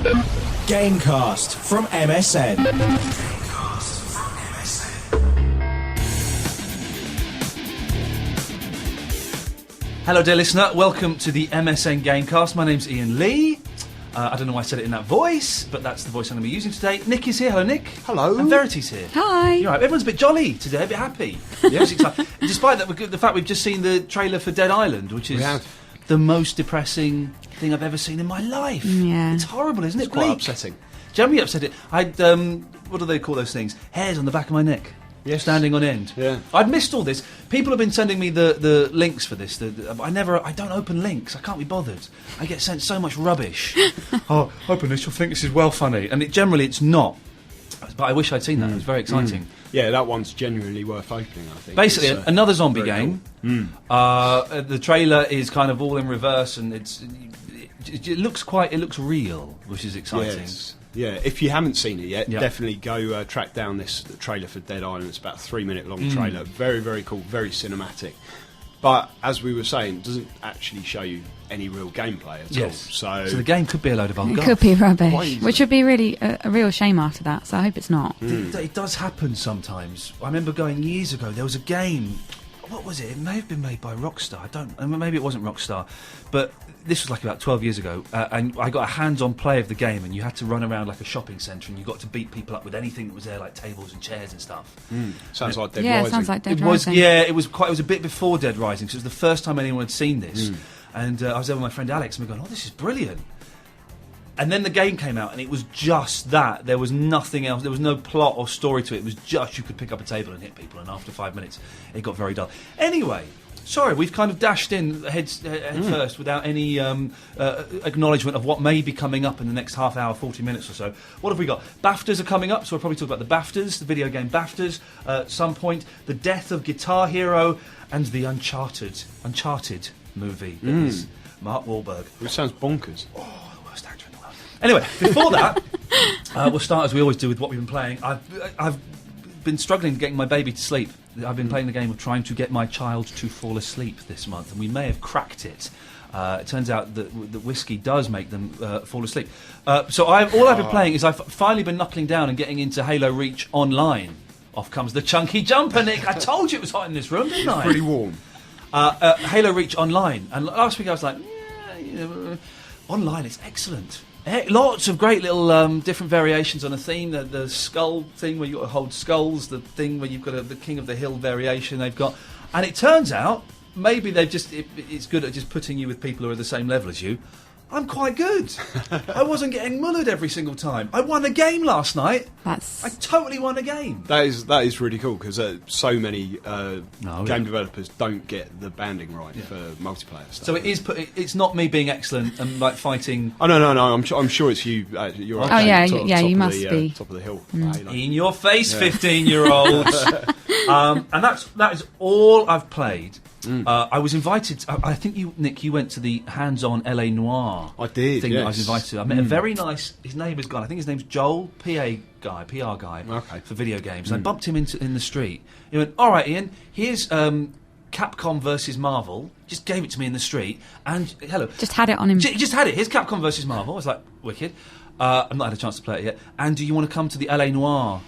Gamecast from MSN. Hello, dear listener. Welcome to the MSN Gamecast. My name's Ian Lee. I don't know why I said it in that voice, but that's the voice I'm going to be using today. Nick is here. Hello, Nick. Hello. And Verity's here. Hi. You're right. Everyone's a bit jolly today, a bit happy. Yeah. Despite that, the fact we've just seen the trailer for Dead Island, which is the most depressing thing I've ever seen in my life. Yeah. It's horrible, isn't it? It's quite upsetting. Generally upsetting. I'd, what do they call those things? Hairs on the back of my neck. Yes. Standing on end. Yeah. I'd missed all this. People have been sending me the links for this. I don't open links. I can't be bothered. I get sent so much rubbish. Oh, open this, you'll think this is well funny. And generally it's not. But I wish I'd seen that. It was very exciting. Yeah, that one's genuinely worth opening, I think. Basically, another zombie game. Cool. The trailer is kind of all in reverse, and it looks real, which is exciting. Yes. Yeah, if you haven't seen it yet, Yeah. definitely go track down this trailer for Dead Island. It's about a 3-minute long trailer. Very, very cool, very cinematic. But, as we were saying, it doesn't actually show you any real gameplay at all. So the game could be a load of old It guff. could be rubbish, which would be really a real shame after that, so I hope it's not. It does happen sometimes. I remember going years ago, there was a game, what was it? It may have been made by Rockstar, maybe it wasn't Rockstar, but this was like about 12 years ago, and I got a hands-on play of the game, and you had to run around like a shopping centre, and you got to beat people up with anything that was there, like tables and chairs and stuff. sounds like Dead Yeah, Rising. it sounds like Dead It was, Rising. yeah, it was a bit before Dead Rising, because it was the first time anyone had seen this. And I was there with my friend Alex, and we were going, oh, this is brilliant. And then the game came out, and it was just that. There was nothing else. There was no plot or story to it. It was just you could pick up a table and hit people, and after 5 minutes, it got very dull. Anyway, sorry, we've kind of dashed in head first without any acknowledgement of what may be coming up in the next half hour, 40 minutes or so. What have we got? BAFTAs are coming up, so we'll probably talk about the BAFTAs, the video game BAFTAs, at some point. The death of Guitar Hero and the Uncharted movie. That is Mark Wahlberg. Which sounds bonkers. Oh, the worst actor in the world. Anyway, before that, we'll start as we always do with what we've been playing. I've been struggling getting my baby to sleep. I've been playing the game of trying to get my child to fall asleep this month, and we may have cracked it. It turns out that whiskey does make them fall asleep. So all I've been playing is I've finally been knuckling down and getting into Halo Reach Online. Off comes the chunky jumper, Nick. I told you it was hot in this room, didn't I? It's pretty warm. Halo Reach Online, and last week I was like, online is excellent. Lots of great little different variations on a theme. The skull thing where you've got to hold skulls, the thing where you've got the King of the Hill variation they've got, and it turns out maybe they've it's good at just putting you with people who are the same level as you. I'm quite good. I wasn't getting mullered every single time. I won a game last night. I totally won a game. That is really cool because so many game developers don't get the banding right for multiplayer stuff. So it's not me being excellent and like fighting. Oh no! I'm sure it's you. You're you must be top of the hill. In your face, 15-year-olds. And that is all I've played. I was invited. I think you, Nick, you went to the hands-on LA Noire. I did. Thing that I was invited to. I met a very nice. His name is gone. I think his name's Joel, PR guy for video games. And I bumped him in the street. He went, "All right, Ian. Here's Capcom versus Marvel." Just gave it to me in the street. And hello. Just had it on him. Just had it. Here's Capcom versus Marvel. I was like, wicked. I've not had a chance to play it yet. And do you want to come to the LA Noire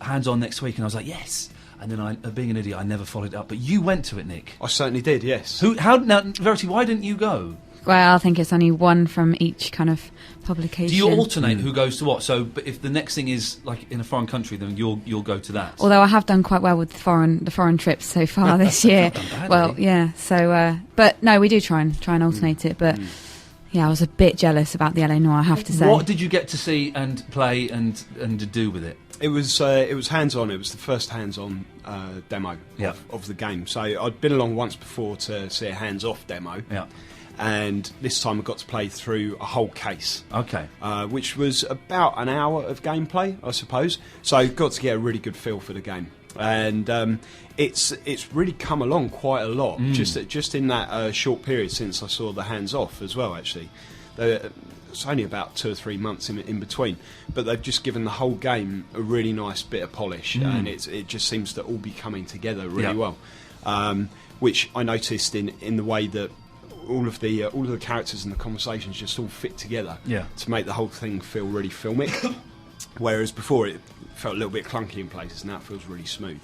hands-on next week? And I was like, yes. And then being an idiot, I never followed it up. But you went to it, Nick. I certainly did, yes. Now, Verity, why didn't you go? Well, I think it's only one from each kind of publication. Do you alternate who goes to what? So, but if the next thing is like in a foreign country, then you'll go to that. Although I have done quite well with the foreign trips so far this year. Well, yeah. So, but no, we do try and alternate it. But yeah, I was a bit jealous about the LA Noire, I have to say. What did you get to see and play and do with it? It was hands-on. It was the first hands-on demo of the game. So I'd been along once before to see a hands-off demo. Yeah. And this time I got to play through a whole case. Okay. Which was about an hour of gameplay, I suppose. So I got to get a really good feel for the game. And it's really come along quite a lot, just in that short period since I saw the hands-off as well, actually. It's only about 2 or 3 months in between, but they've just given the whole game a really nice bit of polish, and it just seems to all be coming together really well. Which I noticed in the way that all of the characters and the conversations just all fit together to make the whole thing feel really filmic. Whereas before it felt a little bit clunky in places, now it feels really smooth.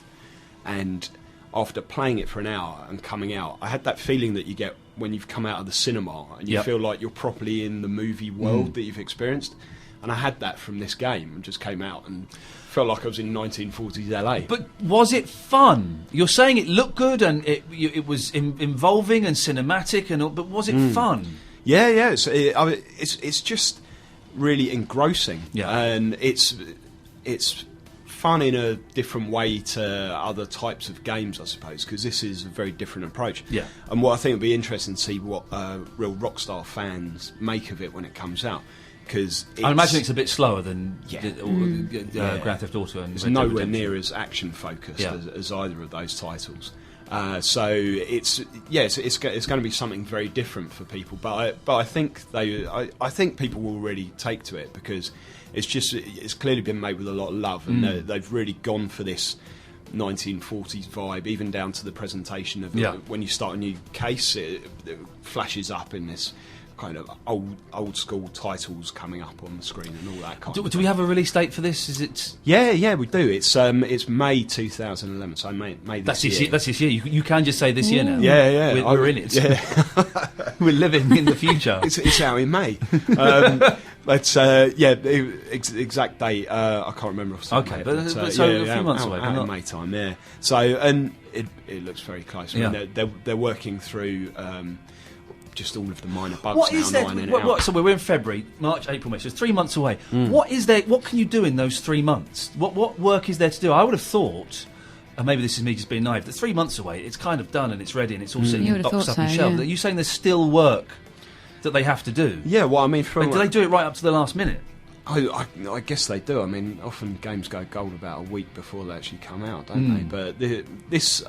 And after playing it for an hour and coming out, I had that feeling that you get when you've come out of the cinema and you feel like you're properly in the movie world that you've experienced. And I had that from this game and just came out and felt like I was in 1940s LA. But was it fun? You're saying it looked good and it was involving and cinematic, and but was it fun? Yeah. It's just really engrossing, and it's fun in a different way to other types of games, I suppose, because this is a very different approach. Yeah. And what I think would be interesting to see what real Rockstar fans make of it when it comes out. Because I imagine it's a bit slower than Grand Theft Auto, and it's nowhere near as action focused as either of those titles. So it's going to be something very different for people. But I think I think people will really take to it because it's clearly been made with a lot of love, and they've really gone for this 1940s vibe, even down to the presentation of when you start a new case, it flashes up in this kind of old school titles coming up on the screen and all that kind of Do we have a release date for this? Is it? Yeah, we do. It's May 2011, so May this year. That's this year. You can just say this year now. Yeah. We're in it. Yeah. We're living in the future. It's out in May. But exact date I can't remember off the top of my head, but so a few months away. Out in May time, yeah. So and it looks very close. I mean, they're working through. Just all of the minor bugs what now. Is there? So we're in February, March, April, May. So it's 3 months away. What is there? What can you do in those 3 months? What work is there to do? I would have thought, and maybe this is me just being naive, that 3 months away, it's kind of done and it's ready and it's all sitting boxed up and shelved. Are you saying there's still work that they have to do? Yeah, well, I mean, do they do it right up to the last minute? I guess they do. I mean, often games go gold about a week before they actually come out, don't they? But this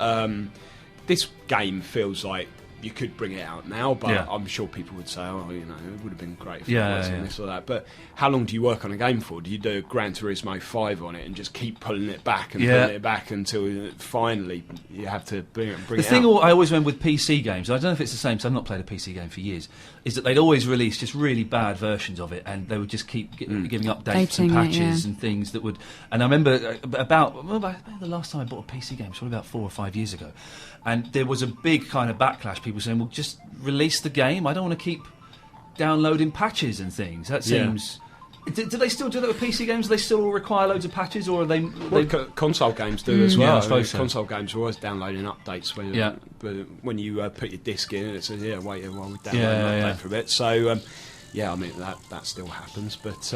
game feels like you could bring it out now, but I'm sure people would say, it would have been great if it wasn't this or that. But how long do you work on a game for? Do you do Gran Turismo 5 on it and just keep pulling it back and pulling it back until finally you have to bring it out? The thing I always remember with PC games, I don't know if it's the same, because I've not played a PC game for years, is that they'd always release just really bad versions of it, and they would just keep giving updates and patches and things that would... And I remember about the last time I bought a PC game, probably about 4 or 5 years ago, and there was a big kind of backlash, people saying, well, just release the game, I don't want to keep downloading patches and things. That seems... Do they still do that with PC games? Do they still all require loads of patches, or are they... console games do as well. I suppose so. Console games are always downloading updates when you put your disc in, it says, wait while we download an update for a bit. So, I mean, that still happens. But,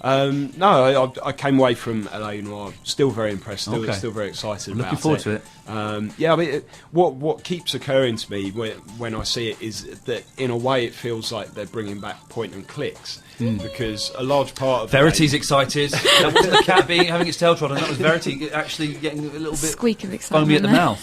no, I came away from LA Noire still very impressed, still very excited about it. Looking forward to it. I mean, what keeps occurring to me when I see it is that, in a way, it feels like they're bringing back point and clicks. Because a large part of Verity's excited. That wasn't the cat having its tail trodden. That was Verity actually getting a little bit squeak of excitement, foamy at the mouth.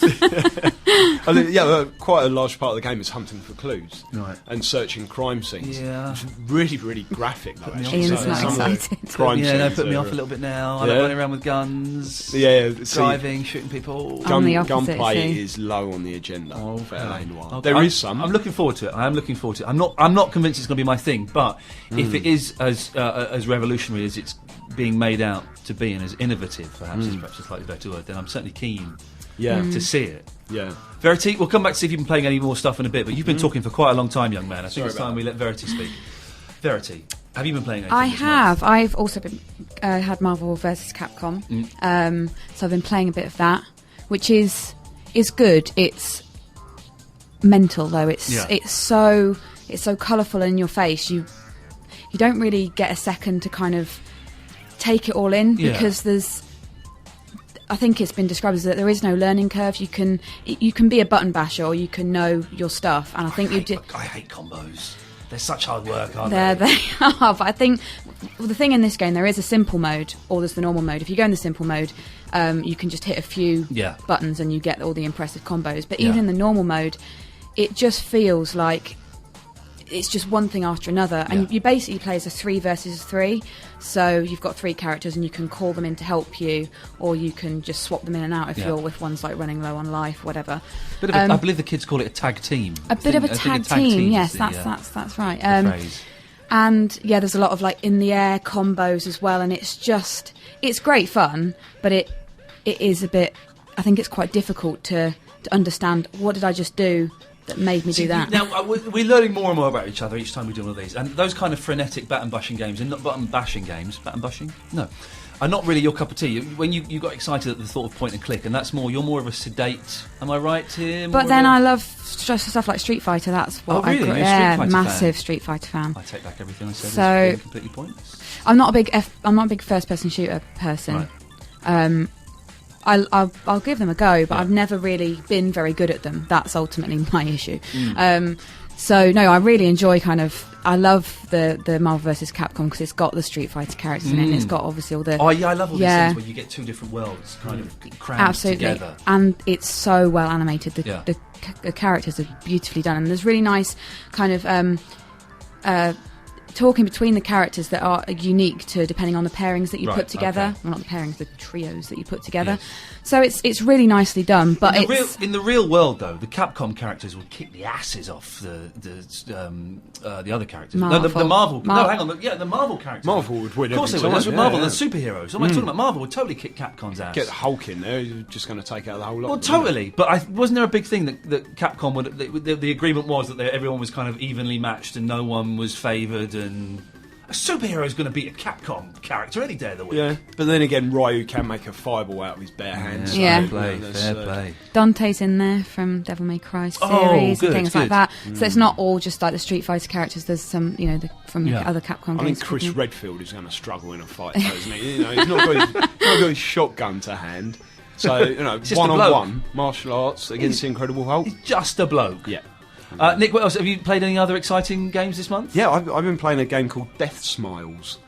I mean, quite a large part of the game is hunting for clues and searching crime scenes. Yeah, it's really, really graphic. Though, Iain's not excited. Crime scenes put me off a little bit now. I like running around with guns. Driving, shooting people. Gunplay is low on the agenda for LA Noire. There is some. I'm looking forward to it. I am looking forward to it. I'm not convinced it's going to be my thing, but if it is as revolutionary as it's being made out to be, and as innovative, perhaps is a slightly better word, then I'm certainly keen to see it. Yeah. Verity, we'll come back to see if you've been playing any more stuff in a bit, but you've been talking for quite a long time, young man. I think it's time we let Verity speak. Verity, have you been playing anything? I have. I've also been had Marvel vs. Capcom, so I've been playing a bit of that, which is good. It's mental though. It's so colourful in your face. You don't really get a second to kind of take it all in because I think it's been described as that there is no learning curve. You can be a button basher or you can know your stuff, and I hate combos. They're such hard work, aren't they? They are, but I think the thing in this game, there is a simple mode or there's the normal mode. If you go in the simple mode, you can just hit a few buttons and you get all the impressive combos. But even in the normal mode, it just feels like it's just one thing after another, and Yeah. you basically play as a 3 versus 3. So you've got 3 characters, and you can call them in to help you, or you can just swap them in and out if one's like running low on life, whatever. I believe the kids call it a tag team. A bit of a I think tag team, is yes, the, that's right. the phrase. And yeah, there's a lot of like in the air combos as well, and it's great fun, but it is a bit. I think it's quite difficult to understand what did I just do that made me do that. Now we're learning more and more about each other each time we do one of these, and those kind of frenetic baton bashing games, and not baton bashing games, baton bashing, no, are not really your cup of tea. When you got excited at the thought of point and click, and that's you're more of a sedate. Am I right, Tim? But then I love stuff like Street Fighter. That's what really? You're a Street yeah, Fighter massive fan? Street Fighter fan. I take back everything I said. So it's completely pointless. I'm not a big first person shooter person. Right. I'll give them a go, but Yeah. I've never really been very good at them. That's ultimately my issue. So no, I really enjoy I love the Marvel vs. Capcom because it's got the Street Fighter characters in it, and it's got obviously all the... Oh yeah, I love all these things where you get two different worlds kind of crammed Absolutely. together. And it's so well animated. Yeah. The characters are beautifully done, and there's really nice kind of talking between the characters that are unique to depending on the pairings that you Right, put together. okay. Well, not the pairings, the trios that you put together. Yes. So it's really nicely done. But In the real world, though, the Capcom characters will kick the asses off the other characters. No, the Marvel. No, hang on. The Marvel characters. Marvel would win Of course they every would. That's time, what Marvel. yeah. The superheroes. I'm not talking about Marvel. Would totally kick Capcom's ass. Get Hulk in there, you're just going to take out the whole lot. Well, of them, totally. But wasn't there a big thing that Capcom would? The agreement was that everyone was kind of evenly matched and no one was favoured and. A superhero is going to beat a Capcom character any day of the week. Yeah, but then again, Ryu can make a fireball out of his bare hands. Yeah. Fair play. Dante's in there from Devil May Cry series good, and things good. like that. So it's not all just like the Street Fighter characters. There's some, from Yeah. other Capcom I games. think Chris Redfield is going to struggle in a fight, though, isn't he? He's not got his shotgun to hand. So, just a one-on-one martial arts against the Incredible Hulk. He's just a bloke. Yeah. Nick, what else? Have you played any other exciting games this month? Yeah, I've been playing a game called Death Smiles,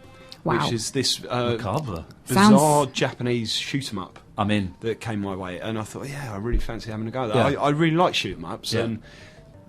Wow. which is this Macabre. bizarre Japanese shoot-'em-up I'm in. that came my way, and I thought, I really fancy having a go at Yeah. that. I really like shoot-'em-ups, Yeah. and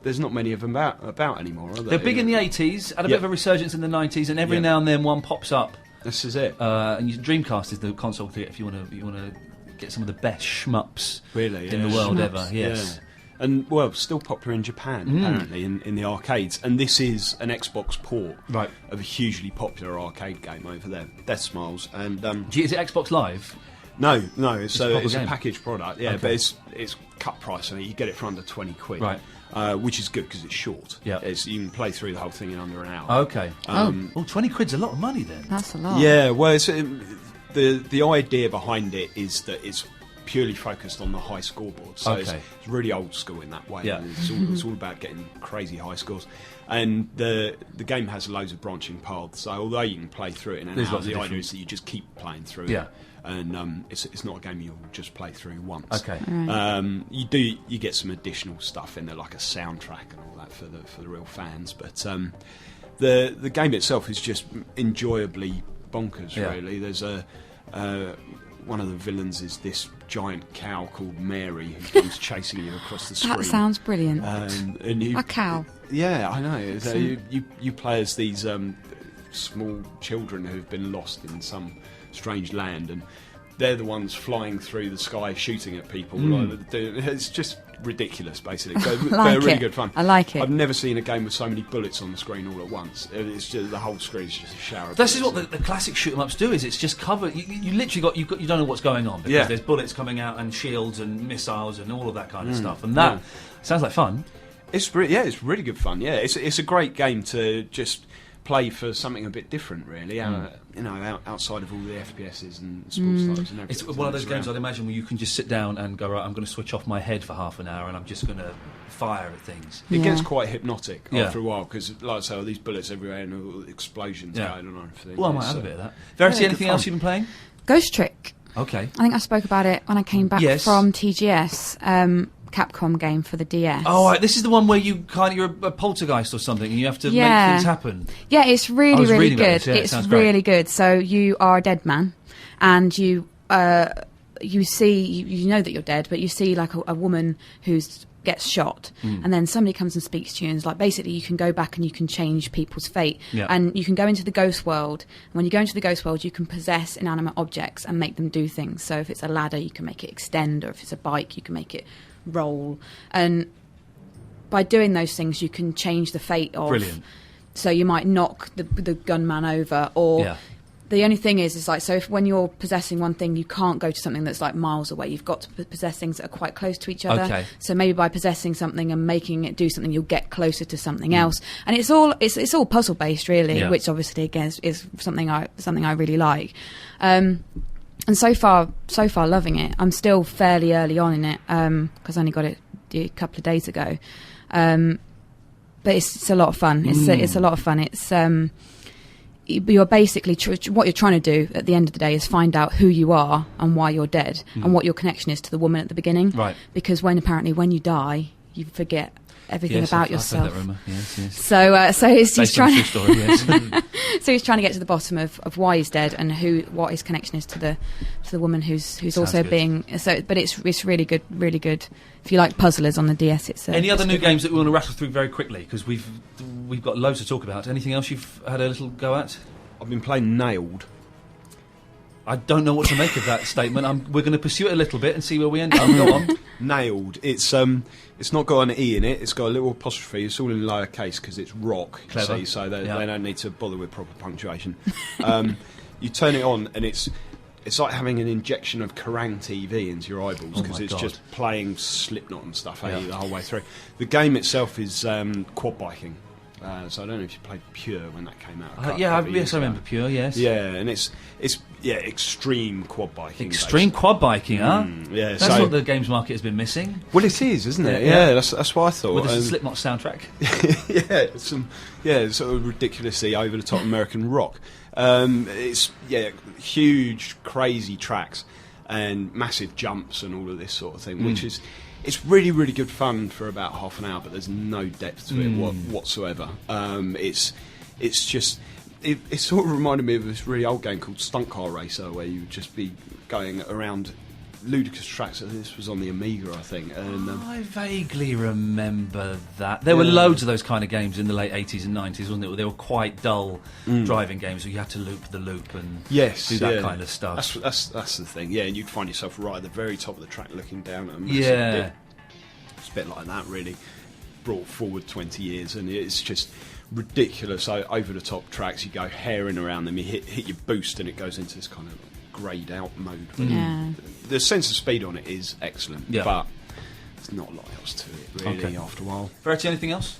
there's not many of them about anymore, are there? They're big in the 80s, had a bit of a resurgence in the 90s, and every now and then one pops up. This is it. And Dreamcast is the console to get if you want to get some of the best shmups Really, in yeah. the world Shmups. ever. Yes. Yeah. And, well, still popular in Japan, apparently, in the arcades. And this is an Xbox port Right. of a hugely popular arcade game over there, Death Smiles. And Is it Xbox Live? no, it's a proper a game. package product, yeah, Okay. but it's cut price, and you get it for under 20 quid. Right. Which is good because it's short. Yeah. You can play through the whole thing in under an hour. Okay. 20 quid's a lot of money then. That's a lot. Yeah, well, it's, the idea behind it is that it's purely focused on the high scoreboard. So Okay. it's really old school in that way. Yeah. And it's all about getting crazy high scores. And the game has loads of branching paths. So although you can play through it in an There's hour, lots of the idea different- is that you just keep playing through Yeah. it. And it's not a game you'll just play through once. Okay. You get some additional stuff in there, like a soundtrack and all that for the real fans. But the game itself is just enjoyably bonkers. Yeah. Really, there's one of the villains is this giant cow called Mary who comes chasing you across the screen. That sounds brilliant. And you, A cow. Yeah, I know. So you play as these small children who have been lost in some strange land, and they're the ones flying through the sky shooting at people. It's just ridiculous, basically. They're really good fun. I like it. I've never seen a game with so many bullets on the screen all at once. It's just the whole screen's just a shower of This is bullets. what the classic shoot 'em ups do. Is it's just covered. You literally you don't know what's going on because Yeah. there's bullets coming out and shields and missiles and all of that kind of stuff. And that sounds like fun. It's really good fun. Yeah, it's a great game to just play for something a bit different, really. Outside of all the FPSs and sports types and everything. It's one of those games I'd around. imagine where you can just sit down and go, right, I'm going to switch off my head for half an hour and I'm just going to fire at things. It Yeah. gets quite hypnotic Yeah. after a while because, like I say, all these bullets everywhere and all the explosions Yeah. going on and everything. Well, I might It's, have a bit of that. Verity, yeah, anything good else fun. you've been playing? Ghost Trick. Okay. I think I spoke about it when I came back Yes. from TGS. Capcom game for the DS. Oh, right, this is the one where you're a poltergeist or something and you have to make Yeah. things happen. Yeah, it's I really, was really reading about good. this, yeah, it It's sounds great. really good. So you are a dead man, and you see, you know that you're dead, but you see like a woman who's gets shot, and then somebody comes and speaks to you, and it's like basically you can go back and you can change people's fate, and you can go into the ghost world. And when you go into the ghost world, you can possess inanimate objects and make them do things. So if it's a ladder, you can make it extend, or if it's a bike, you can make it roll. And by doing those things, you can change the fate of. Brilliant. So you might knock the gunman over, or the only thing is like, so if when you're possessing one thing, you can't go to something that's like miles away. You've got to possess things that are quite close to each other. Okay. So maybe by possessing something and making it do something, you'll get closer to something else. And it's all puzzle based, really, which obviously again is something I really like. And so far loving it. I'm still fairly early on in it because I only got it a couple of days ago. But it's a lot of fun. It's a lot of fun. It's you're basically what you're trying to do at the end of the day is find out who you are and why you're dead and what your connection is to the woman at the beginning. Right. Because when you die, you forget everything about yourself. I've heard that rumour. Yes. So he's trying to. Story, yes. So he's trying to get to the bottom of why he's dead and what his connection is to the woman who's also good. being. So, but it's really good, really good. If you like puzzlers on the DS, it's any other new games that we want to rattle through very quickly, because we've got loads to talk about. Anything else you've had a little go at? I've been playing Nailed. I don't know what to make of that statement. We're going to pursue it a little bit and see where we end up. Go on. Nailed. It's not got an E in it. It's got a little apostrophe. It's all in lowercase because it's rock. Clever. See, so they don't need to bother with proper punctuation. You turn it on and it's like having an injection of Kerrang TV into your eyeballs because it's just playing Slipknot and stuff at you the whole way through. The game itself is quad biking. So I don't know if you played Pure when that came out. Yes, I remember Pure. Yes. Yeah, and it's extreme quad biking. Extreme quad biking, huh? Yeah, that's what the games market has been missing. Well, it is, isn't it? Yeah, that's what I thought. With the Slipknot soundtrack. Sort of ridiculously over the top American rock. It's huge, crazy tracks and massive jumps and all of this sort of thing, which is. It's really, really good fun for about half an hour, but there's no depth to it whatsoever. It's sort of reminded me of this really old game called Stunt Car Racer, where you would just be going around ludicrous tracks. This was on the Amiga, I think. And I vaguely remember that. There were loads of those kind of games in the late 80s and 90s, wasn't it? They were quite dull driving games, where you had to loop the loop and do that kind of stuff. That's the thing, and you'd find yourself right at the very top of the track looking down at a massive dip. It's a bit like that, really. Brought forward 20 years, and it's just ridiculous. So over-the-top tracks, you go herring around them, you hit your boost, and it goes into this kind of greyed out mode. The sense of speed on it is excellent, but there's not a lot else to it really after a while. Verity, anything else?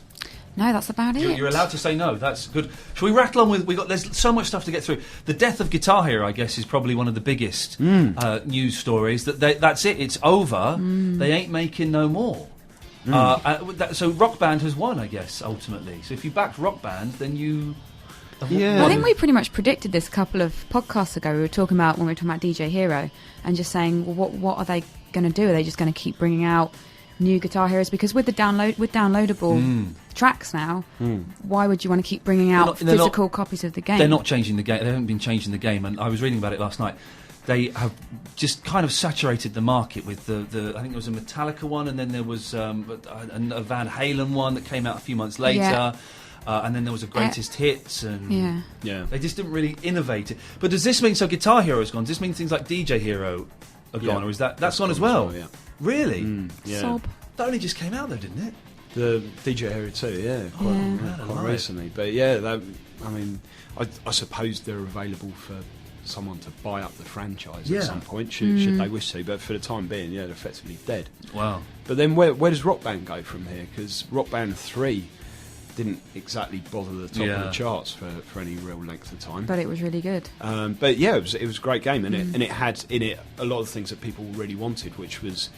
No, that's about it. You're allowed to say no. That's good. Shall we rattle on with? There's so much stuff to get through. The death of Guitar Hero, I guess, is probably one of the biggest news stories. That's it. It's over. They ain't making no more. So Rock Band has won, I guess, ultimately. So if you backed Rock Band, then you. I think we pretty much predicted this a couple of podcasts ago. When we were talking about DJ Hero, and just saying, well, what are they going to do? Are they just going to keep bringing out new Guitar Heroes? Because with downloadable tracks now, why would you want to keep bringing out physical copies of the game? They're not changing the game. They haven't been changing the game. And I was reading about it last night. They have just kind of saturated the market with the I think there was a Metallica one, and then there was a Van Halen one that came out a few months later. Yeah. And then there was a Greatest Hits, and they just didn't really innovate it. But does this mean Guitar Hero's gone? Does this mean things like DJ Hero are gone, or is that's gone as well? Really? Sob. That only just came out though, didn't it? The DJ Hero 2, quite recently. But I suppose they're available for someone to buy up the franchise at some point, should they wish to. But for the time being, they're effectively dead. Wow. But then where does Rock Band go from here? Because Rock Band 3 didn't exactly bother the top of the charts for any real length of time. But it was really good. But it was a great game, and it had in it a lot of things that people really wanted, which was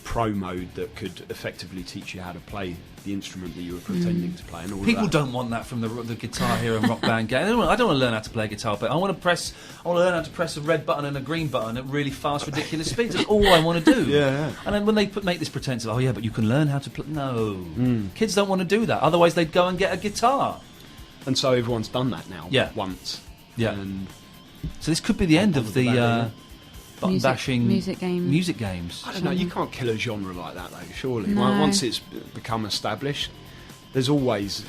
pro mode that could effectively teach you how to play the instrument that you were pretending to play. And all people of that. don't want that from the Guitar Hero and Rock Band game. I don't want to learn how to play a guitar, but I want to learn how to press a red button and a green button at really fast, ridiculous speeds. That's all I want to do. Yeah. And then when they make this pretense of, but you can learn how to play. No, kids don't want to do that. Otherwise, they'd go and get a guitar. And so everyone's done that now. Yeah. Once. Yeah. And so this could be the end of the button bashing music games. I don't know. You can't kill a genre like that, though. Surely, No. Once it's become established, there's always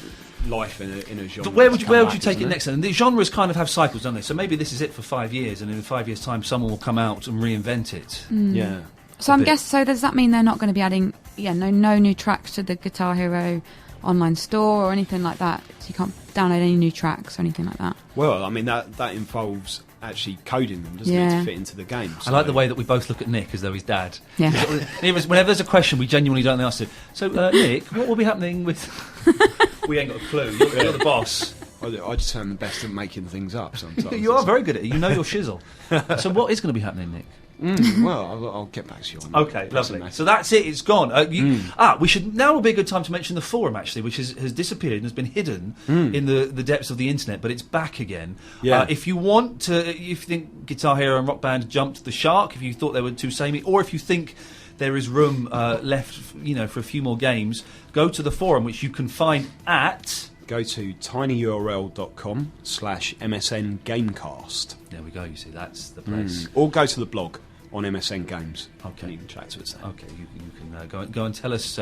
life in a genre. But where would to you, come where would back, you take isn't it next? And the genres kind of have cycles, don't they? So maybe this is it for 5 years, and in 5 years' time, someone will come out and reinvent it. Yeah. So I'm bit. guessing. So does that mean they're not going to be adding? Yeah, no new tracks to the Guitar Hero online store or anything like that. So you can't download any new tracks or anything like that. Well, I mean that involves actually coding them, doesn't it, Yeah. to fit into the game. I like the way that we both look at Nick as though he's dad. Yeah. Whenever there's a question, we genuinely don't know the answer. So, Nick, what will be happening with... We ain't got a clue. You're the boss. I just am the best at making things up sometimes. You are very good at it. You know your shizzle. So what is going to be happening, Nick? Well, I'll get back to you on that. Okay, Doesn't lovely. matter. So that's it. It's gone. We should now would be a good time to mention the forum actually, which has disappeared and has been hidden in the depths of the internet, but it's back again. Yeah. If you want to, if you think Guitar Hero and Rock Band jumped the shark, if you thought they were too samey, or if you think there is room left, for a few more games, go to the forum, which you can find at. Go to tinyurl.com/MSN Gamecast. There we go. You see, that's the place. Or go to the blog on MSN Games. Okay. And you can chat to us there. Okay, you can go and tell us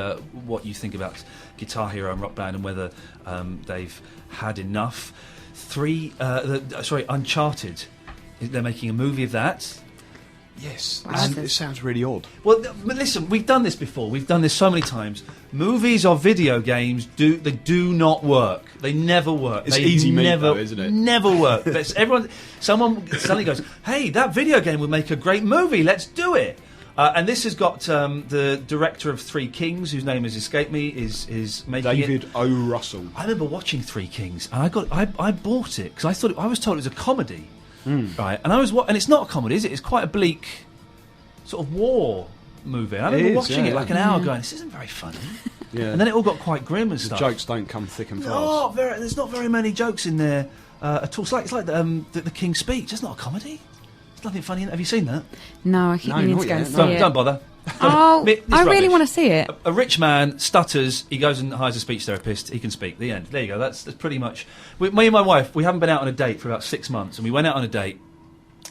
what you think about Guitar Hero and Rock Band and whether they've had enough. Uncharted. They're making a movie of that. Yes, Wow. it sounds really odd. Well, but listen, we've done this before. We've done this so many times. Movies or video games do not work. They never work. It's They easy meat, never, though, isn't it? Never work. Someone suddenly goes, "Hey, that video game would make a great movie. Let's do it." And this has got the director of Three Kings, whose name has escaped me, is making David it. O. Russell. I remember watching Three Kings, and I bought it because I was told it was a comedy, right? And and it's not a comedy, is it? It's quite a bleak sort of war movie. I remember watching it like an hour, going, "This isn't very funny." Yeah. And then it all got quite grim and The stuff. jokes don't come thick and fast. No, there's not very many jokes in there at all. It's like the King's Speech. It's not a comedy. There's nothing funny in it. Have you seen that? No, I keep No, meaning not to go and yet, see no. it. Don't bother. Oh, It's I really rubbish. want to see it. A rich man stutters. He goes and hires a speech therapist. He can speak. The end. There you go. That's pretty much. Me and my wife, we haven't been out on a date for about 6 months, and we went out on a date.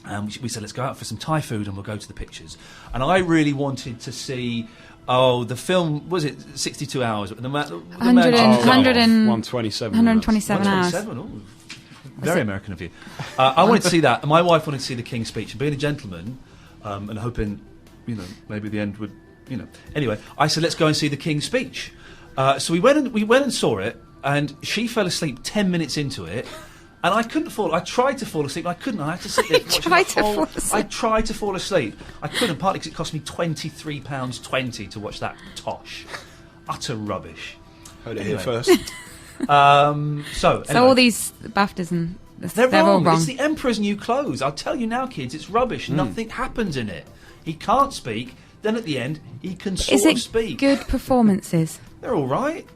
And we said, let's go out for some Thai food and we'll go to the pictures. And I really wanted to see, the film, was it 62 hours? The 127. 127 hours. 127, ooh, very American of you. I wanted to see that, and my wife wanted to see the King's Speech. And being a gentleman, and hoping, maybe the end would, Anyway, I said, let's go and see the King's Speech. So we went and saw it, and she fell asleep 10 minutes into it. And I couldn't fall. I tried to fall asleep, but I couldn't. I had to sit there. Fall asleep. I tried to fall asleep. I couldn't, partly because it cost me £23.20 to watch that tosh. Utter rubbish. Heard it here Anyway. first. So So all these BAFTAs and they're all wrong. wrong. It's the Emperor's New Clothes. I'll tell you now, kids. It's rubbish. Nothing happens in it. He can't speak. Then at the end, he can sort Is of it speak. good performances? They're all right.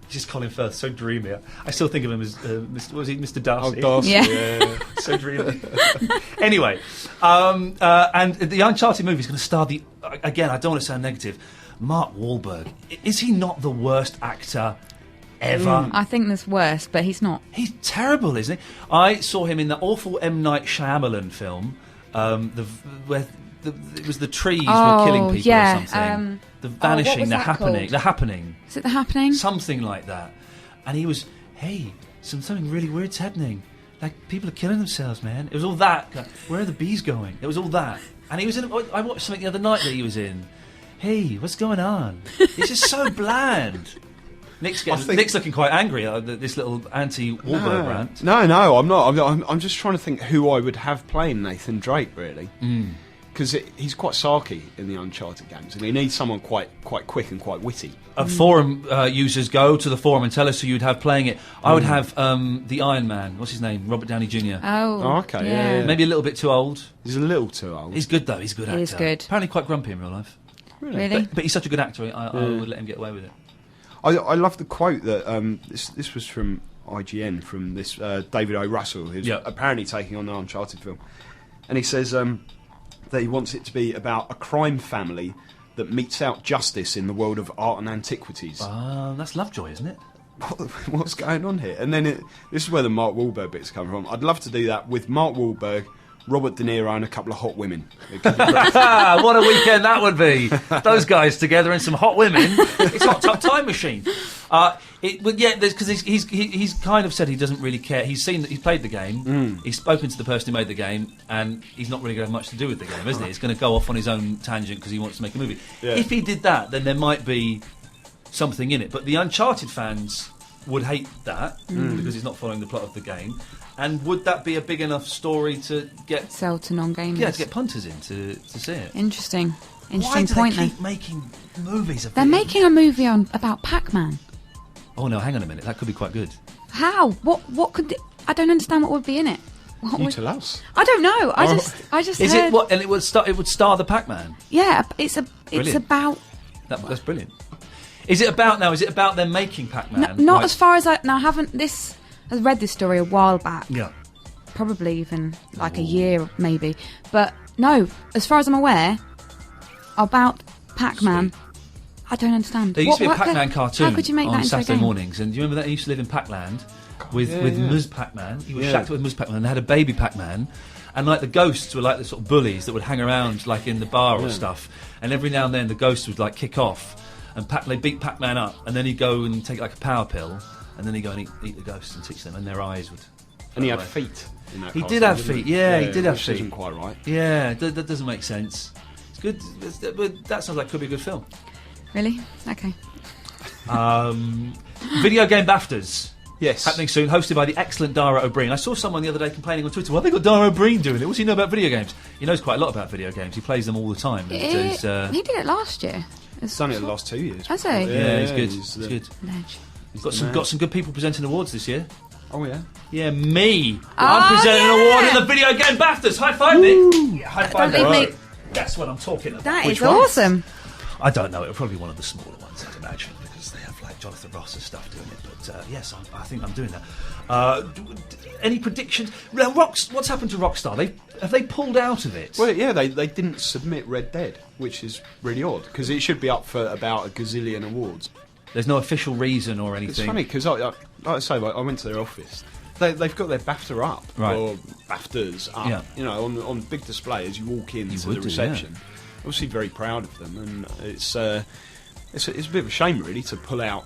Just Colin Firth, so dreamy. I still think of him as Mr. Darcy? Darcy. Yeah. So dreamy. Anyway, and the Uncharted movie is going to star again, I don't want to sound negative, Mark Wahlberg. Is he not the worst actor ever? I think there's worse, but he's not. He's terrible, isn't he? I saw him in that awful M. Night Shyamalan film, where it was the trees were killing people yeah, or something. The what Vanishing, was The that Happening, called? The Happening. Is it The Happening? Something like that. And he was, hey, something really weird's happening. Like, people are killing themselves, man. It was all that. Like, where are the bees going? It was all that. And he was in, I watched something the other night that he was in. Hey, what's going on? It's just so bland. Nick's looking quite angry at this little anti-Wahlberg rant. No, I'm not. I'm just trying to think who I would have playing Nathan Drake, really. Because he's quite sarky in the Uncharted games, and he needs someone quite quick and quite witty. Forum users, go to the forum and tell us who you'd have playing it. I would have the Iron Man. What's his name? Robert Downey Jr. Oh, okay, yeah. yeah. Maybe a little bit too old. He's a little too old. He's good though. He's a good actor. He is good. Apparently quite grumpy in real life. Really? But he's such a good actor. I would let him get away with it. I love the quote that this was from IGN, from this David O. Russell, who's apparently taking on the Uncharted film, and he says that he wants it to be about a crime family that metes out justice in the world of art and antiquities. That's Lovejoy, isn't it? What's going on here? And then this is where the Mark Wahlberg bits come from. I'd love to do that with Mark Wahlberg, Robert De Niro and a couple of hot women. It could be great. What a weekend that would be! Those guys together and some hot women. It's Hot Tub Time Machine. Because he's kind of said he doesn't really care. He's played the game. He's spoken to the person who made the game, and he's not really going to have much to do with the game, isn't he? He's going to go off on his own tangent because he wants to make a movie. Yeah. If he did that, then there might be something in it. But the Uncharted fans would hate that because he's not following the plot of the game. And would that be a big enough story to get Sell to non-gamers. Yeah, to get punters in to see it. Interesting Why do point they then. keep making movies of They're it? making a movie about Pac-Man. Oh no, hang on a minute. That could be quite good. How? What could? I don't understand what would be in it. You tell us. I don't know. I just Is heard. it what? And it would star the Pac-Man. Yeah, it's Brilliant. about. That's brilliant. Is it about them making Pac-Man? Not Like- as far as I haven't this. I read this story a while back. Yeah. Probably even like a year, maybe. But no, as far as I'm aware, about Pac-Man, I don't understand. There used to be a What Pac-Man cartoon How could you make on that into a Saturday game? mornings, and do you remember that? He used to live in Pac-Land with yeah. Ms. Pac-Man. He was Yeah. shacked with Ms. Pac-Man, and they had a baby Pac-Man, and like the ghosts were like the sort of bullies that would hang around like in the bar or stuff, and every now and then the ghosts would like kick off, and they beat Pac-Man up, and then he'd go and take like a power pill, and then he'd go and eat the ghosts and teach them, and their eyes would. And he go had away. feet in that He cartoon, did have didn't feet, yeah, he did have which feet. isn't quite right. Yeah, that doesn't make sense. It's good, but that sounds like could be a good film. Really? Okay. Video game BAFTAs. Yes. Happening soon, hosted by the excellent Dara O'Brien. I saw someone the other day complaining on Twitter, well, they got Dara O'Brien doing it. What's he know about video games? He knows quite a lot about video games. He plays them all the time. He did it last year. He's done it the last 2 years. Has he? Yeah, he's good. he's He's good. Ledge. Got some good people presenting awards this year. Oh, yeah. Yeah, me. Oh, I'm presenting an yeah. award in the video game BAFTAs. High five, Nick. Yeah, high five. Don't leave Nick. me- That's what I'm talking about. That Which is one? awesome. I don't know. It'll probably be one of the smaller ones, I'd imagine, because they have like Jonathan Ross and stuff doing it. But yes, I think I'm doing that. Any predictions? What's happened to Rockstar? Have they pulled out of it? Well, yeah, they didn't submit Red Dead, which is really odd, because it should be up for about a gazillion awards. There's no official reason or It's anything. funny, because like I say, I went to their office. They've got their BAFTA up, Right. or BAFTAs up, Yeah. you know, on big display as you walk into would the do, reception. Obviously, very proud of them, and it's a bit of a shame, really, to pull out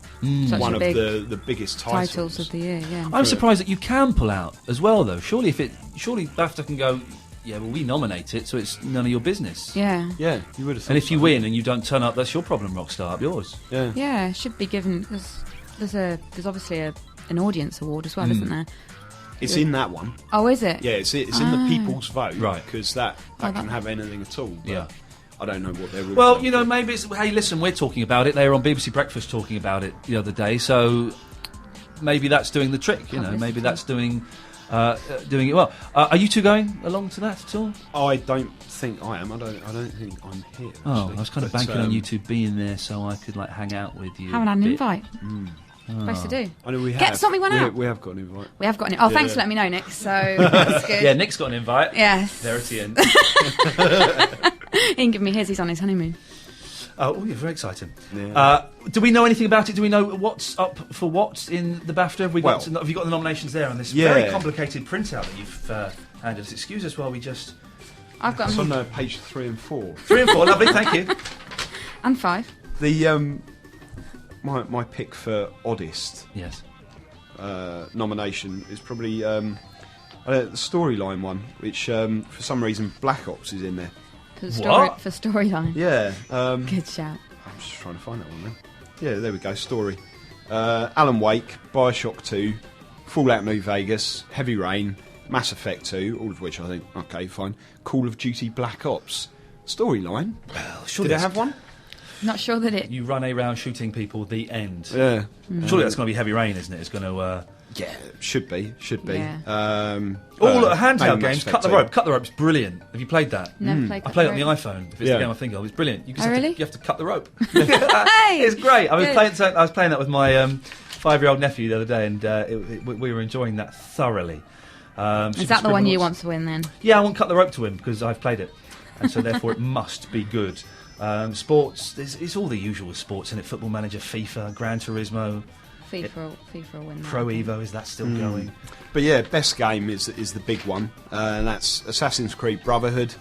Such one a of big the biggest Titles of the year, yeah. I'm surprised that you can pull out as well, though. Surely BAFTA can go, yeah, well, we nominate it, so it's none of your business. Yeah. Yeah, you would have thought And if you so. win and you don't turn up, that's your problem, Rockstar, up yours. Yeah. Yeah, it should be given, because there's obviously an audience award as well, isn't there? It's in that one. Oh, is it? Yeah, it's in the people's vote, Right. Because that can have anything at all. But Yeah. I don't know what their rules Well, are. you know, maybe it's, hey, listen, we're talking about it. They were on BBC Breakfast talking about it the other day, so maybe that's doing the trick, you know. Publicity. Maybe that's doing it well. Are you two going along to that at all? I don't think I am. I don't think I'm here. Oh, actually. I was kind of But, banking on you two being there so I could, like, hang out with you. Haven't a had an bit. invite. Supposed to do. I know we Get have. something one out. We have got an invite. We have got an. Oh, thanks Yeah. for letting me know, Nick. So that's good. Yeah, Nick's got an invite. Yes. Verity in. He can give me his. He's on his honeymoon. Oh, yeah, very exciting. Yeah. Do we know anything about it? Do we know what's up for what in the BAFTA? Have you got the nominations there on this Yeah. very complicated printout that you've handed us? Excuse us while we just... I've got It's him. on page 3 and 4. 3 and 4, lovely, thank you. And 5. The my pick for oddest Yes. nomination is probably the storyline one, which for some reason Black Ops is in there. For What? storyline. Yeah. Good shout. I'm just trying to find that one then. Yeah, there we go. Story. Alan Wake, Bioshock 2, Fallout New Vegas, Heavy Rain, Mass Effect 2, all of which I think, okay, fine. Call of Duty Black Ops. Storyline. Well, Did it have one? Not sure that it. You run around shooting people, the end. Yeah. Surely that's going to be Heavy Rain, isn't it? It's going to... Yeah, should be. Yeah. all maybe handheld Mass games, Effect Cut the 2. Rope. Cut the Rope's brilliant. Have you played that? Never played. I played it on the iPhone. If it's Yeah. the game I think of, it's brilliant. You just Oh, have to, really? you have to cut the rope. Hey! It's great. I was Good. playing that with my 5-year-old nephew the other day, and we were enjoying that thoroughly. Is that the one you want to win then? Yeah, I want Cut the Rope to win because I've played it, and so therefore it must be good. Sports, it's all the usual sports in it. Football Manager, FIFA, Gran Turismo. FIFA will win that. Pro Evo, is that still going? But yeah, best game is the big one, and that's Assassin's Creed Brotherhood,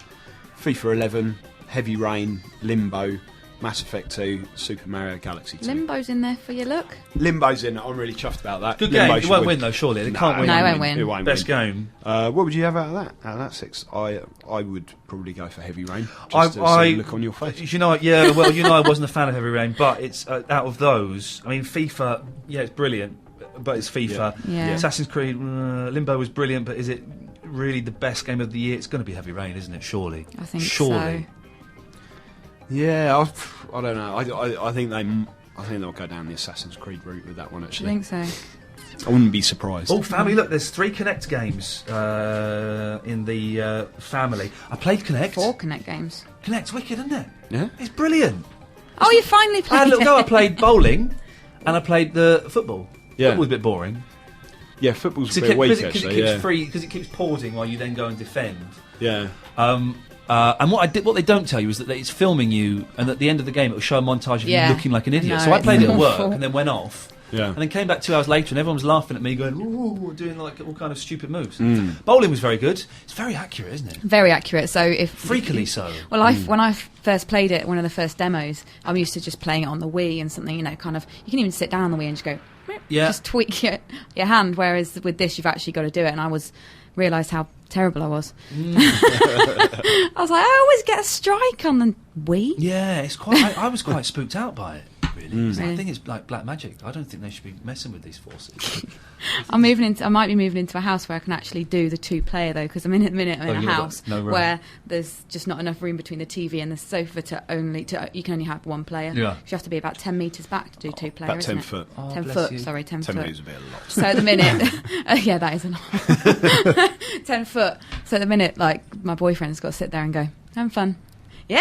FIFA 11, Heavy Rain, Limbo, Mass Effect 2, Super Mario Galaxy 2. Limbo's in there for you, look. Limbo's in it. I'm really chuffed about that. Good Limbo game. It should won't win though, surely. It can't win. No, it won't win. It won't Best win. game. What would you have out of that? Out of that 6, I would probably go for Heavy Rain. Just to see the look on your face. You know, yeah. Well, I wasn't a fan of Heavy Rain, but it's out of those. I mean, FIFA. Yeah, it's brilliant, but it's FIFA. Yeah. Assassin's Creed Limbo was brilliant, but is it really the best game of the year? It's going to be Heavy Rain, isn't it? Surely. I think surely. so. Yeah, I don't know. I think they'll go down the Assassin's Creed route with that one. Actually, I think so. I wouldn't be surprised. Oh, family! Look, there's 3 Connect games in the family. I played Connect. 4 Connect games. Connect's wicked, isn't it? Yeah. It's brilliant. Oh, you finally I played had a little it. go. I played bowling, and I played the football. Yeah. Football was a bit boring. Yeah, football's a Because bit weak it actually. keeps Yeah. free, because it keeps pausing while you then go and defend. Yeah. And what they don't tell you is that it's filming you, and at the end of the game it will show a montage of Yeah. you looking like an idiot. I know, So I played it it's at work awful. and then went off, Yeah. and then came back 2 hours later, and everyone was laughing at me, going, "Ooh," doing like all kind of stupid moves. Bowling was very good. It's very accurate, isn't it? Very accurate. So if Freakily so. Well, when I first played it, one of the first demos, I'm used to just playing it on the Wii and something, kind of. You can even sit down on the Wii and just go, Yeah. just tweak your hand. Whereas with this, you've actually got to do it, and I realised how terrible I was. I was like, I always get a strike on the Wii. Yeah, it's quite. I was quite spooked out by it. Really, 'cause I Really? think it's like black magic. I don't think they should be messing with these forces. I might be moving into a house where I can actually do the 2-player though, because I'm in Oh, a you've house got no room. where there's just not enough room between the TV and the sofa you can only have 1 player. Yeah. You have to be about 10 metres back to do 2-player. About 10 isn't it? foot. Oh, 10 bless foot. you. Sorry, 10 10 foot. minutes is a bit a lot. So at the minute, yeah, that is a lot. 10 foot. So at the minute, like, my boyfriend's got to sit there and go, having fun. Yeah,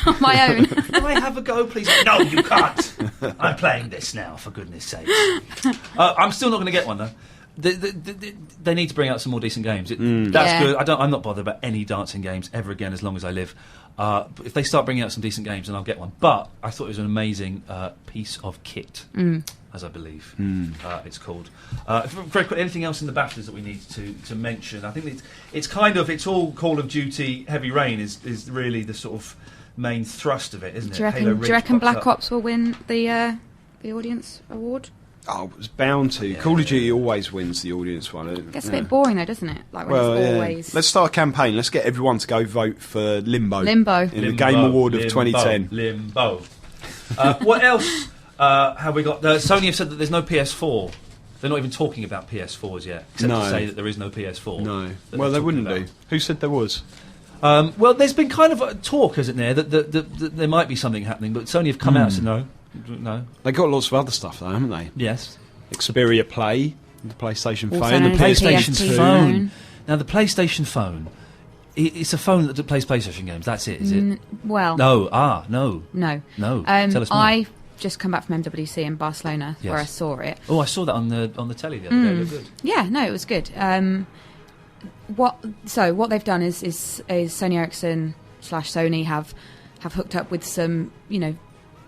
on my own. Can I have a go, please? No, you can't. I'm playing this now, for goodness sake. I'm still not going to get one, though. They need to bring out some more decent games. That's Yeah. good. I'm not bothered about any dancing games ever again as long as I live. But if they start bringing out some decent games, then I'll get one. But I thought it was an amazing piece of kit, as I believe it's called. Very quick, anything else in the BAFTAs that we need to mention? I think it's all Call of Duty Heavy Rain is really the sort of main thrust of it, isn't it? Do Halo you Reach reckon pops Black up. Ops will win the audience award? Oh, it was bound to. Yeah. Call of Duty always wins the audience one. Gets a bit boring though, doesn't it? Like when it's always. Let's start a campaign. Let's get everyone to go vote for Limbo. In the Limbo, Game Award of Limbo, 2010. Limbo. What else have we got? Sony have said that there's no PS4. They're not even talking about PS4s yet, except No. to say that there is no PS4. No. that Well, they're they wouldn't talking do. Who said there was? about. Well, there's been kind of a talk, isn't there, that there might be something happening, but Sony have come out and said no. They got lots of other stuff though, haven't they? Yes. Xperia Play, the PlayStation Also phone, known the as PlayStation PSP phone. Now, the PlayStation phone, it's a phone that plays PlayStation games. That's it, is it? Well, No. no. No. Tell us more. I just come back from MWC in Barcelona where I Yes. saw it. Oh, I saw that on the telly the other day. It looked good. Yeah, no, it was good. What they've done is Sony Ericsson / Sony have hooked up with some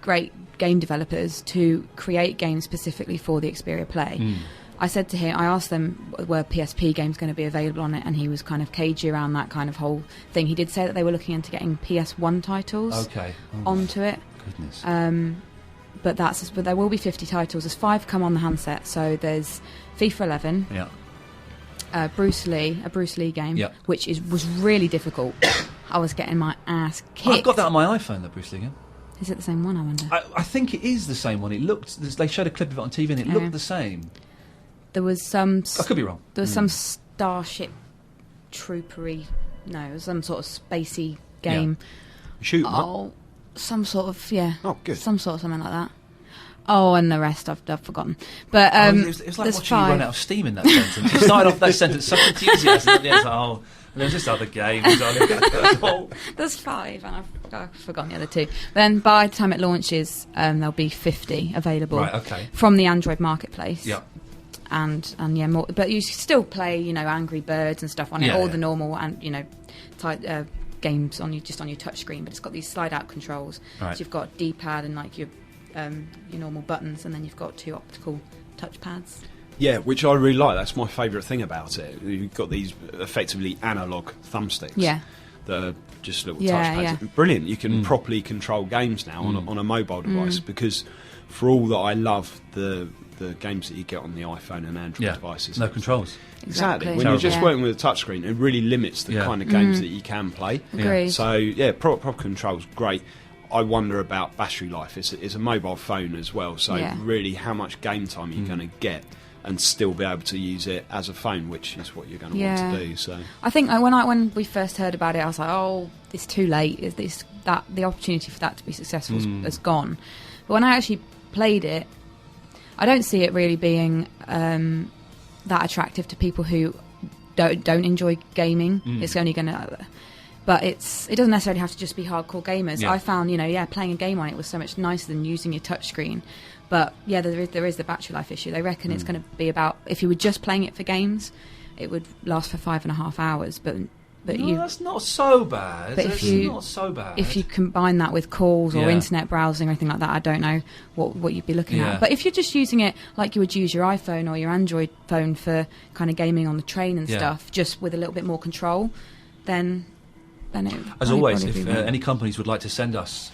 great game developers to create games specifically for the Xperia Play. I asked them, were PSP games going to be available on it, and he was kind of cagey around that kind of whole thing. He did say that they were looking into getting PS1 titles onto it. Goodness. But there will be 50 titles. There's 5 come on the handset. So there's FIFA 11, Yeah. a Bruce Lee game, Yeah. which was really difficult. I was getting my ass kicked. I've got that on my iPhone, the Bruce Lee game. Is it the same one, I wonder? I think it is the same one. It looked. They showed a clip of it on TV, and it looked the same. There was some... I could be wrong. There was some Starship Troopery... No, it was some sort of spacey game. Shoot 'em up. Oh, some sort of... Yeah. Oh, good. Some sort of something like that. Oh, and the rest I've forgotten. But It was like there's watching 5. you run out of steam in that sentence. You started off that sentence such enthusiasm, and then it's like, there's this other game. There's 5, and I've forgotten the other 2. Then by the time it launches, there'll be 50 available Right, okay. from the Android marketplace. Yeah. And yeah, more. But you still play, Angry Birds and stuff on it, Yeah, all yeah. the normal and games on your touch screen. But it's got these slide out controls. Right. So you've got D-pad and like your normal buttons, and then you've got 2 optical touchpads. Yeah, which I really like. That's my favourite thing about it. You've got these effectively analog thumbsticks. Yeah. That are just little Yeah, touchpads. yeah. Brilliant. You can properly control games now on a mobile device because for all that I love the games that you get on the iPhone and Android devices. No controls. Exactly. When Terrible. you're just working with a touchscreen, it really limits the kind of games that you can play. Agreed. So, proper controls, great. I wonder about battery life. It's a mobile phone as well, so really how much game time are you going to get and still be able to use it as a phone, which is what you're going to want to do. So I think when we first heard about it, I was like, oh, it's too late. That the opportunity for that to be successful has gone. But when I actually played it, I don't see it really being that attractive to people who don't enjoy gaming. It's only going to... But it doesn't necessarily have to just be hardcore gamers. Yeah. I found, playing a game on it was so much nicer than using your touchscreen. But, there is the battery life issue. They reckon it's going to be about... If you were just playing it for games, it would last for 5.5 hours. But that's not so bad. But not so bad. If you combine that with calls or internet browsing or anything like that, I don't know what you'd be looking at. But if you're just using it like you would use your iPhone or your Android phone for kind of gaming on the train and stuff, just with a little bit more control, then it as always, if any companies would like to send us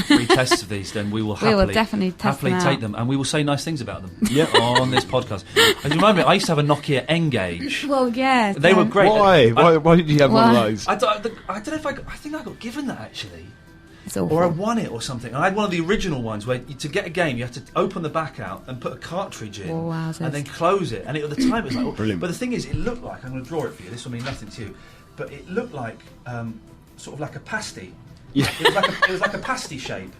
free tests of these, then we will definitely take them, and we will say nice things about them on this podcast. And you remind me, I used to have a Nokia N-Gage. Well, yeah. They were great. Why did you have one of those? I don't know if I think I got given that, actually. It's awful. Or I won it or something. And I had one of the original ones where to get a game, you have to open the back out and put a cartridge in and then close it. And at the time, it was like... Brilliant. But the thing is, it looked like... I'm going to draw it for you. This will mean nothing to you. But it looked like... sort of like a pasty. Yeah. It was like a pasty shape.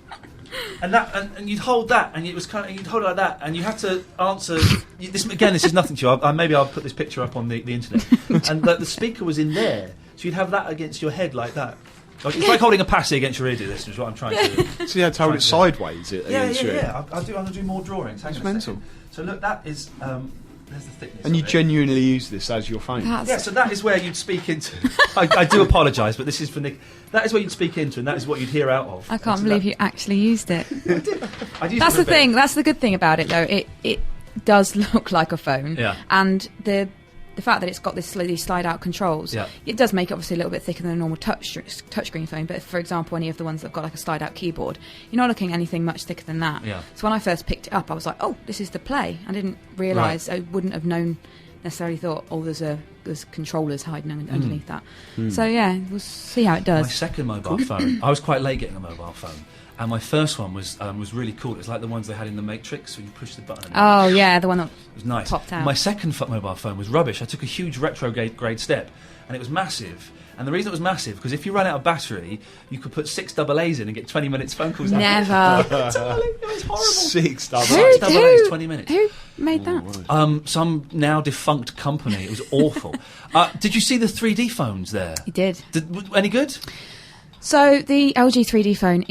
And that, and you'd hold that, and it was kind of, you'd hold it like that, and you had to answer. This is nothing to you. Maybe I'll put this picture up on the internet. And the speaker was in there, so you'd have that against your head like that. Like, it's like holding a pasty against your ear. This is what I'm trying to do. So you had to hold it sideways. Yeah. I'm going to do more drawings. Hang on a mental. second. So look, that is. There's the thickness. And you of it. genuinely use this as your phone. Yeah, so that is where you'd speak into. I do apologise, but this is for Nick. That is where you'd speak into, and that is what you'd hear out of. I can't believe you actually used it. I did. That's the thing. That's the good thing about it, though. It does look like a phone. Yeah. And the fact that it's got these slide-out controls, it does make it obviously a little bit thicker than a normal touchscreen phone. But if, for example, any of the ones that have got like a slide-out keyboard, you're not looking at anything much thicker than that. Yeah. So when I first picked it up, I was like, oh, this is the Play. I didn't realise, I wouldn't have necessarily thought, oh, there's controllers hiding underneath that. So yeah, we'll see how it does. My second mobile phone, I was quite late getting a mobile phone. And my first one was really cool. It was like the ones they had in the Matrix, where you push the button. Oh yeah, the one that it was nice. Popped out. My second mobile phone was rubbish. I took a huge retrograde step, and it was massive. And the reason it was massive, because if you ran out of battery, you could put 6 AA's in and get 20 minutes phone calls. Never. It was horrible. 6 AA's. 6 AA's, 20 minutes. Who made that? Some now defunct company. It was awful. Did you see the 3D phones there? You did. Any good? So the LG 3D phone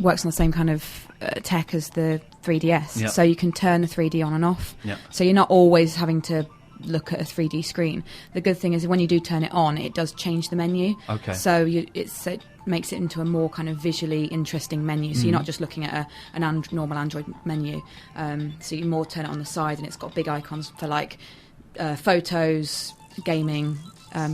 works on the same kind of tech as the 3DS. Yep. So you can turn the 3D on and off. Yep. So you're not always having to look at a 3D screen. The good thing is when you do turn it on, it does change the menu. Okay. So it makes it into a more kind of visually interesting menu. So you're not just looking at a normal Android menu. So you more turn it on the side, and it's got big icons for like photos, gaming,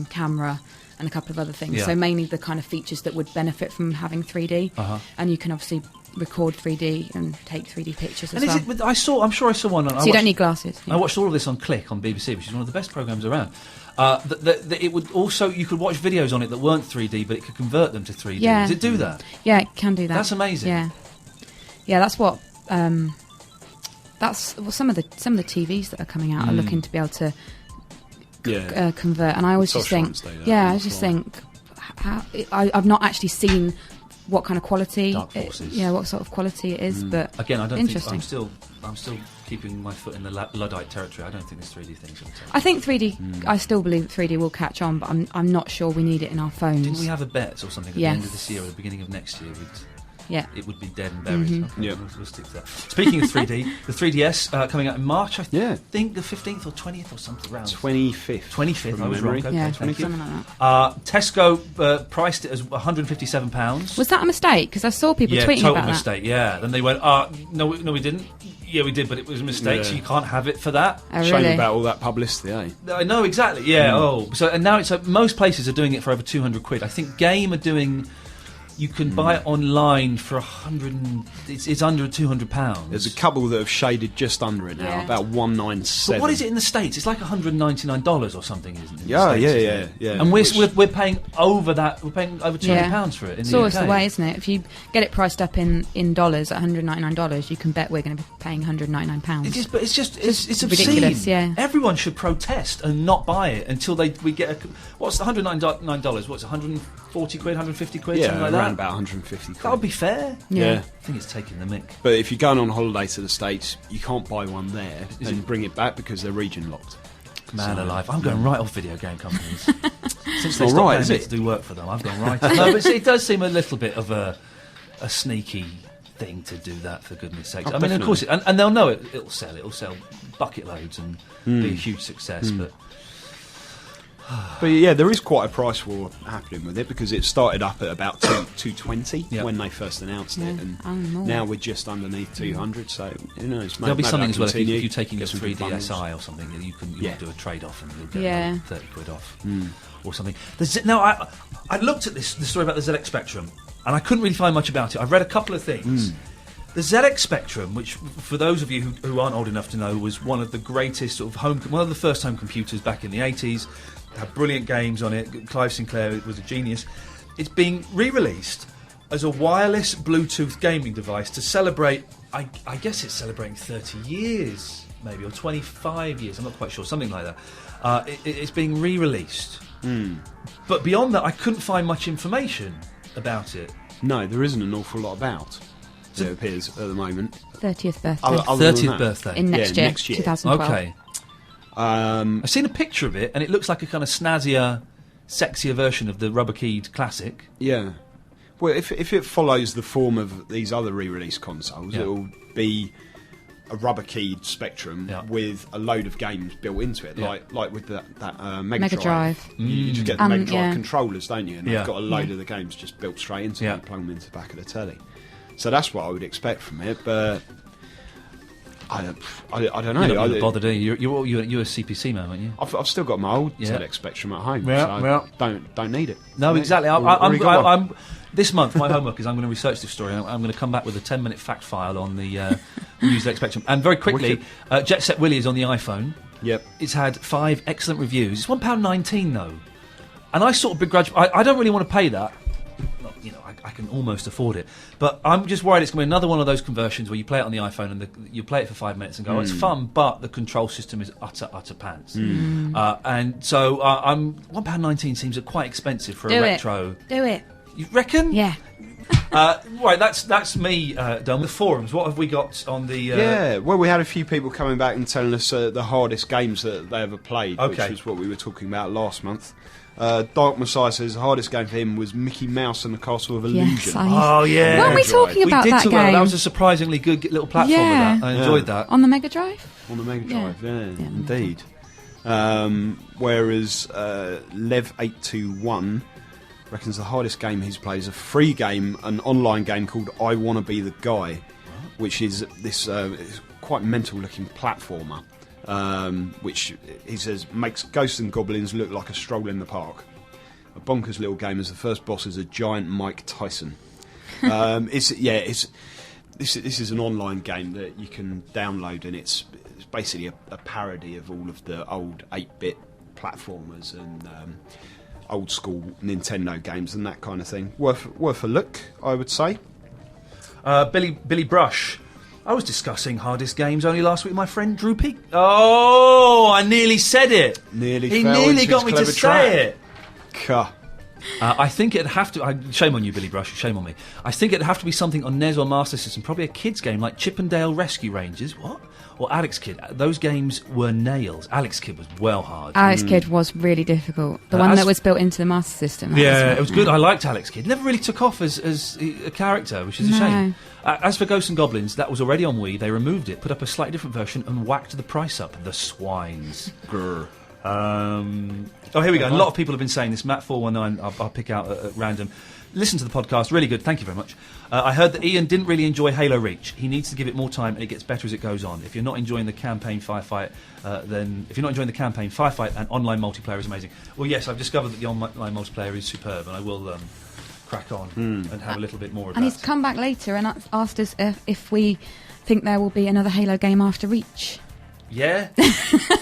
camera, and a couple of other things. Yeah. So mainly the kind of features that would benefit from having 3D. And you can obviously record 3D and take 3D pictures as well. I'm sure I saw one. So you don't need glasses. I watched all of this on Click on BBC, which is one of the best programmes around. It would also, you could watch videos on it that weren't 3D, but it could convert them to 3D. Yeah. Does it do that? Yeah, it can do that. That's amazing. Yeah, that's what. Some of the TVs that are coming out are looking to be able to convert, and I always just think, I've not actually seen what kind of quality, what sort of quality it is, but again, I don't interesting. think I'm still keeping my foot in the Luddite territory. I don't think there's 3D things. I think 3D. I still believe 3D will catch on, but I'm not sure we need it in our phones. Didn't we have a bet or something at the end of this year or the beginning of next year? It would be dead and buried. Okay, we'll stick to that. Speaking of 3D, the 3DS coming out in March, I think the 15th or 20th or something around. 25th. 25th, I was wrong. Okay, yeah, thank you. something like that. Tesco priced it as £157. Was that a mistake? Because I saw people tweeting total about mistake, yeah. Then they went, no, we didn't. Yeah, we did, but it was a mistake, so Yeah. you can't have it for that. Oh, Shame really? about all that publicity, eh? I know exactly. Yeah. And now it's most places are doing it for over 200 quid. I think Game are doing. You can buy it online for 100. It's under £200. There's a couple that have shaded just under it now, Yeah. about 197. But what is it in the States? It's like $199 or something, isn't it? in the Yeah, States, yeah, isn't yeah, it? yeah. And Which- we're paying over that. We're paying over £200 for it in It's the always UK. the way, isn't it? If you get it priced up in dollars at $199, you can bet we're going to be paying £199. It is, but it's just Just it's obscene. ridiculous, yeah. Everyone should protest and not buy it until we get what's the $199? What's 140 quid, 150 quid, Yeah, something like around that? about 150 quid. That would be fair. Yeah. I think it's taking the mick. But if you're going on holiday to the States, you can't buy one there and bring it back because they're region locked. Man So- alive, I'm going right off video game companies. Since they not stopped right, paying is me it? to do work for them, I've gone right. No, but it does seem a little bit of a sneaky thing to do that, for goodness sakes. Oh, I mean, of definitely. course, and they'll know it'll sell bucket loads and be a huge success, but But yeah, there is quite a price war happening with it because it started up at about 220 Yeah. when they first announced it, Yeah, and and more. now we're just underneath 200. So who knows? there'll be maybe something that'll as well if continue, you're taking a get some good 3DSi or something that you Yeah. do a trade-off and you'll get Yeah. 30 quid off or something. Now, I looked at the story about the ZX Spectrum and I couldn't really find much about it. I've read a couple of things. The ZX Spectrum, which for those of you who aren't old enough to know, was one of the greatest sort of one of the first home computers back in the 80s. Had brilliant games on it. Clive Sinclair was a genius. It's being re-released as a wireless Bluetooth gaming device to celebrate. I guess it's celebrating 30 years, maybe, or 25 years. I'm not quite sure. Something like that. It's being re-released. But beyond that, I couldn't find much information about it. No, there isn't an awful lot about. It appears at the moment. 30th birthday. Other than 30th that. birthday. in next yeah, year, next year. 2012. Okay. I've seen a picture of it, and it looks like a kind of snazzier, sexier version of the rubber-keyed classic. Yeah. Well, if it follows the form of these other re-release consoles, Yeah. it'll be a rubber-keyed Spectrum Yeah. with a load of games built into it, Yeah. like with that Mega Mega Drive. Drive. You just get the Mega Drive yeah. controllers, don't you? And Yeah. they've got a load of the games just built straight into Yeah. it, and plug them into the back of the telly. So that's what I would expect from it, but I don't know. You're not really bothered, are you? You're a CPC man, aren't you? I've still got my old Yeah. ZX Spectrum at home, Yeah, so yeah. don't need it. No, exactly. Already got one. I'm this month. My homework is I'm going to research this story. And I'm going to come back with a 10-minute fact file on the new ZX Spectrum. And very quickly, Jet Set Willie is on the iPhone. Yep. It's had 5 excellent reviews. It's £1.19 though, and I sort of begrudge. I don't really want to pay that. Well, you know, I can almost afford it, but I'm just worried it's going to be another one of those conversions where you play it on the iPhone and you play it for 5 minutes and go, oh, it's fun, but the control system is utter pants. And so I'm £1.19 seems quite expensive for Do a it. retro. Do it. You reckon? Yeah. Right, that's me done. The forums, what have we got on the... Yeah, well, we had a few people coming back and telling us the hardest games that they ever played, Okay. which is what we were talking about last month. Dark Messiah says the hardest game for him was Mickey Mouse and the Castle of Illusion. Yes, Oh, yeah. Weren't we Drive. talking about we did that talk game? about that. Was a surprisingly good little platform Yeah. with that. I enjoyed that. On the Mega Drive? On the Mega Yeah. Drive, yeah, Yeah. indeed. Whereas Lev821 reckons the hardest game he's played is a free game, an online game called I Wanna Be the Guy, which is this it's quite mental-looking platformer, which he says makes Ghosts and Goblins look like a stroll in the park. A bonkers little game as the first boss is a giant Mike Tyson. This is an online game that you can download, and it's basically a parody of all of the old 8-bit platformers and old school Nintendo games and that kind of thing. Worth a look, I would say. Billy Brush. I was discussing hardest games only last week with my friend Drew Peak. Oh, I nearly said it. He fell nearly into got his me to clever say trap. it. Cuh. I think it'd have to... shame on you, Billy Brush. Shame on me. I think it'd have to be something on NES or Master System. Probably a kids' game like Chippendale Rescue Rangers. What? Or Alex Kidd. Those games were nails. Alex Kidd was well hard. Alex Kidd was really difficult. The one as- that was built into the Master System. that Yeah, it was good. I liked Alex Kidd. Never really took off as a character, which is a No. shame. As for Ghosts and Goblins, that was already on Wii. They removed it, put up a slightly different version, and whacked the price up. The swines. Grr. Here we go. A lot of people have been saying this. Matt419, I'll pick out at random. Listen to the podcast, really good. Thank you very much. I heard that Ian didn't really enjoy Halo Reach. He needs to give it more time, and it gets better as it goes on. If you're not enjoying the campaign firefight, firefight and online multiplayer is amazing. Well, yes, I've discovered that the online multiplayer is superb, and I will crack on and have a little bit more of that. And he's come back later and asked us if we think there will be another Halo game after Reach. Yeah?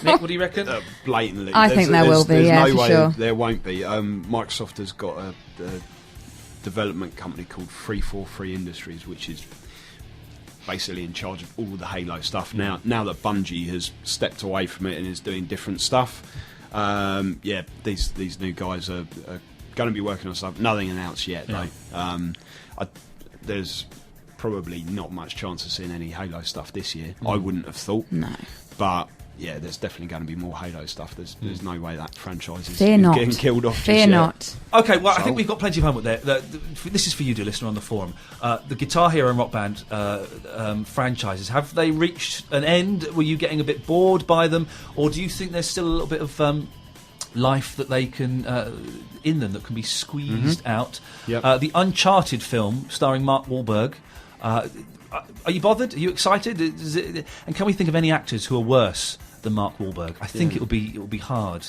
Nick, what do you reckon? Blatantly. I think there will be, there's no for way sure. There won't be. Microsoft has got a development company called 343 Industries, which is basically in charge of all the Halo stuff. Now that Bungie has stepped away from it and is doing different stuff, these new guys are going to be working on stuff. Nothing announced yet, though. There's probably not much chance of seeing any Halo stuff this year. I wouldn't have thought. No. But yeah, there's definitely going to be more Halo stuff. There's no way that franchise is Fear not. getting killed off. Fear not. Okay, well, I think we've got plenty of homework there. This is for you, dear listener, on the forum. The Guitar Hero and Rock Band franchises, have they reached an end? Were you getting a bit bored by them? Or do you think there's still a little bit of life that they can in them that can be squeezed out? Yep. The Uncharted film starring Mark Wahlberg. Are you bothered? Are you excited? And can we think of any actors who are worse than Mark Wahlberg? I think it will be hard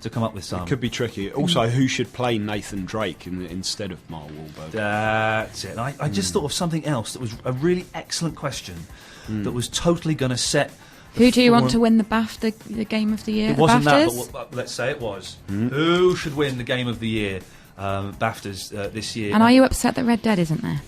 to come up with some. It could be tricky. Also, who should play Nathan Drake instead of Mark Wahlberg? That's it. I just thought of something else that was a really excellent question that was totally going to set. Who do you want to win the BAFTA, the Game of the Year? It wasn't BAFTAs? that, but let's say it was. Who should win the Game of the Year, BAFTAs, this year? And are you upset that Red Dead isn't there?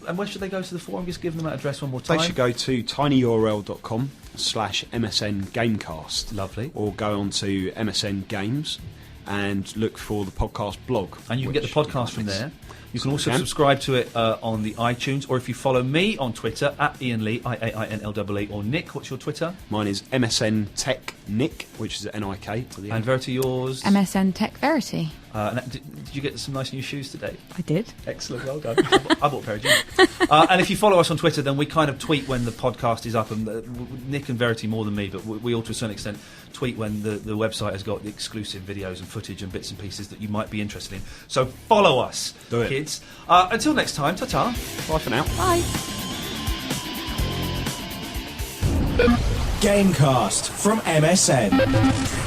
And where should they go to the forum? Just give them that address one more time. They should go to tinyurl.com/MSN Gamecast. Lovely. Or go on to MSN Games and look for the podcast blog. And you can get the podcast from there. You can also subscribe to it on the iTunes, or if you follow me on Twitter, at Ian Lee, IAINLEE, or Nick, what's your Twitter? Mine is MSN Tech Nick, which is NIK. And Verity, yours? MSN Tech Verity. Did you get some nice new shoes today? I did. Excellent, well done. I bought a pair of jeans. And if you follow us on Twitter, then we kind of tweet when the podcast is up, and Nick and Verity more than me, but we all to a certain extent tweet when the website has got the exclusive videos and footage and bits and pieces that you might be interested in. So follow us, kids. Until next time, ta-ta. Bye for now. Bye. Gamecast from MSN.